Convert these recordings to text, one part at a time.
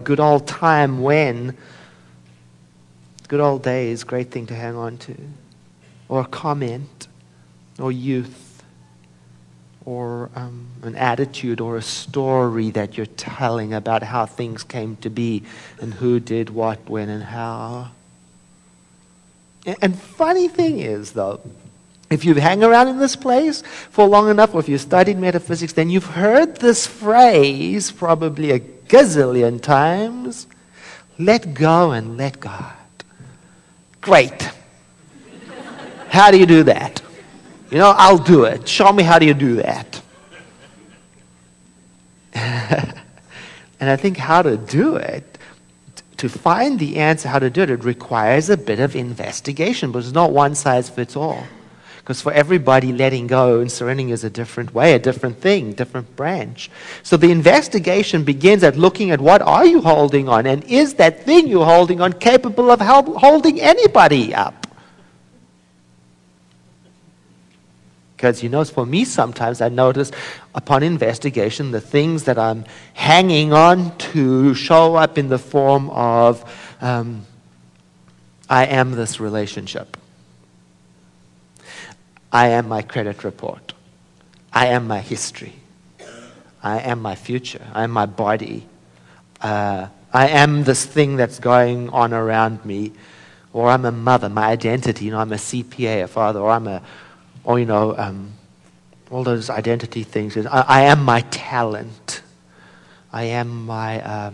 good old time when, good old days, great thing to hang on to, or a comment, or youth, or an attitude or a story that you're telling about how things came to be and who did what, when, and how. And funny thing is, though, if you hang around in this place for long enough, or if you studied metaphysics, then you've heard this phrase probably a gazillion times: let go and let God. Great. How do you do that? I'll do it. Show me how do you do that. And I think how to do it, to find the answer how to do it, it requires a bit of investigation, but it's not one size fits all. Because for everybody, letting go and surrendering is a different way, a different thing, different branch. So the investigation begins at looking at what are you holding on, and is that thing you're holding on capable of holding anybody up? Because, for me sometimes I notice upon investigation the things that I'm hanging on to show up in the form of I am this relationship. I am my credit report. I am my history. I am my future. I am my body. I am this thing that's going on around me. Or I'm a mother, my identity. I'm a CPA, a father, or all those identity things. I am my talent. I am my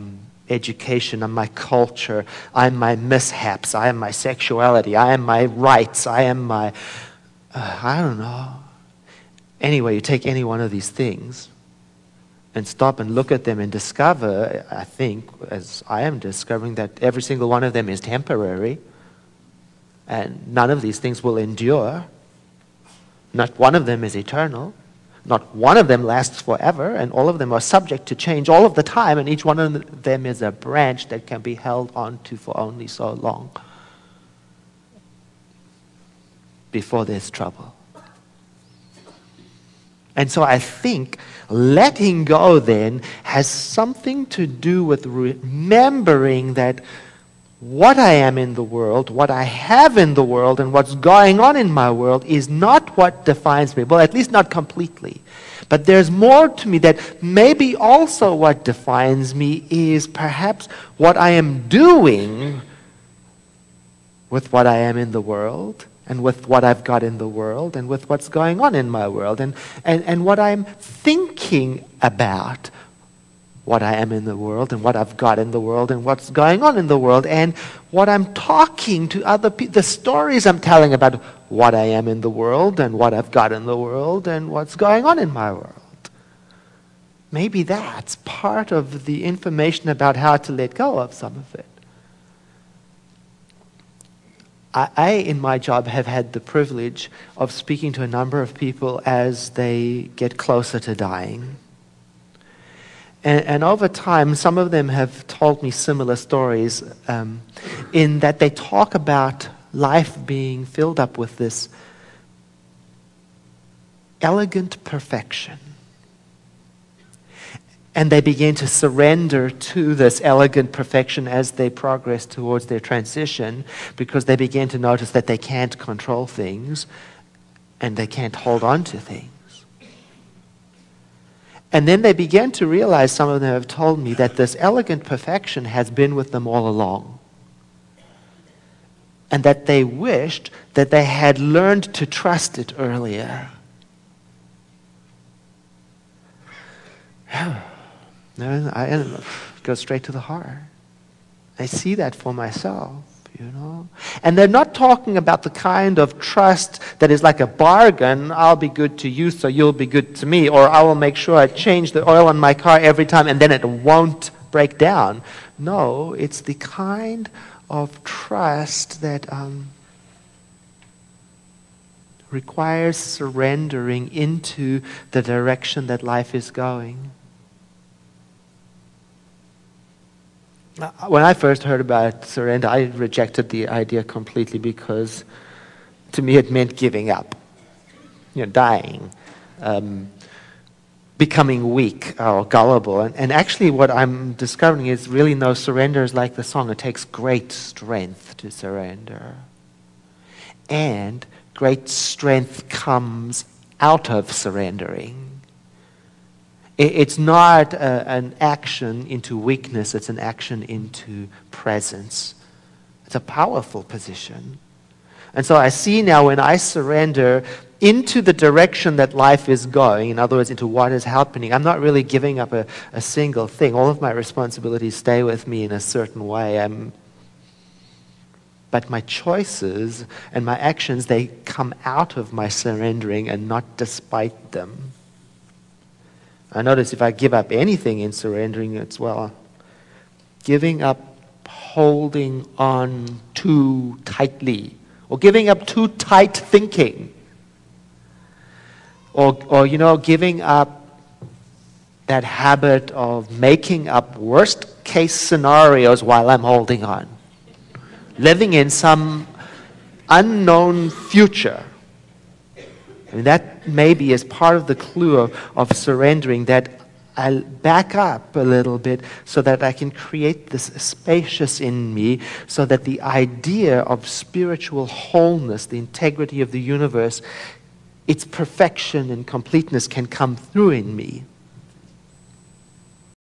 education. I'm my culture. I'm my mishaps. I am my sexuality. I am my rights. I am my... I don't know. Anyway, you take any one of these things and stop and look at them and discover, I think, as I am discovering, that every single one of them is temporary and none of these things will endure. Not one of them is eternal. Not one of them lasts forever, and all of them are subject to change all of the time, and each one of them is a branch that can be held onto for only so long before there's trouble. And so I think letting go then has something to do with remembering that what I am in the world, what I have in the world, and what's going on in my world is not what defines me. Well, at least not completely. But there's more to me that maybe also what defines me is perhaps what I am doing with what I am in the world, and with what I've got in the world, and with what's going on in my world, and what I'm thinking about what I am in the world, and what I've got in the world, and what's going on in the world, and what I'm talking to other people, the stories I'm telling about what I am in the world, and what I've got in the world, and what's going on in my world. Maybe that's part of the information about how to let go of some of it. I, in my job, have had the privilege of speaking to a number of people as they get closer to dying. And over time, some of them have told me similar stories in that they talk about life being filled up with this elegant perfection. And they begin to surrender to this elegant perfection as they progress towards their transition, because they begin to notice that they can't control things and they can't hold on to things. And then they begin to realize, some of them have told me, that this elegant perfection has been with them all along. And that they wished that they had learned to trust it earlier. I go straight to the heart. I see that for myself, And they're not talking about the kind of trust that is like a bargain. I'll be good to you, so you'll be good to me. Or I will make sure I change the oil on my car every time, and then it won't break down. No, it's the kind of trust that requires surrendering into the direction that life is going. When I first heard about surrender, I rejected the idea completely, because to me it meant giving up, dying. becoming weak or gullible. And actually what I'm discovering is really no, surrender is like the song. It takes great strength to surrender. And great strength comes out of surrendering. It's not an action into weakness, it's an action into presence. It's a powerful position. And so I see now when I surrender into the direction that life is going, in other words, into what is happening, I'm not really giving up a single thing. All of my responsibilities stay with me in a certain way. But my choices and my actions, they come out of my surrendering and not despite them. I notice if I give up anything in surrendering, it's, well, giving up holding on too tightly, or giving up too tight thinking, or giving up that habit of making up worst case scenarios while I'm holding on, living in some unknown future. I mean, that maybe is part of the clue of surrendering, that I'll back up a little bit so that I can create this spacious in me, so that the idea of spiritual wholeness, the integrity of the universe, its perfection and completeness can come through in me.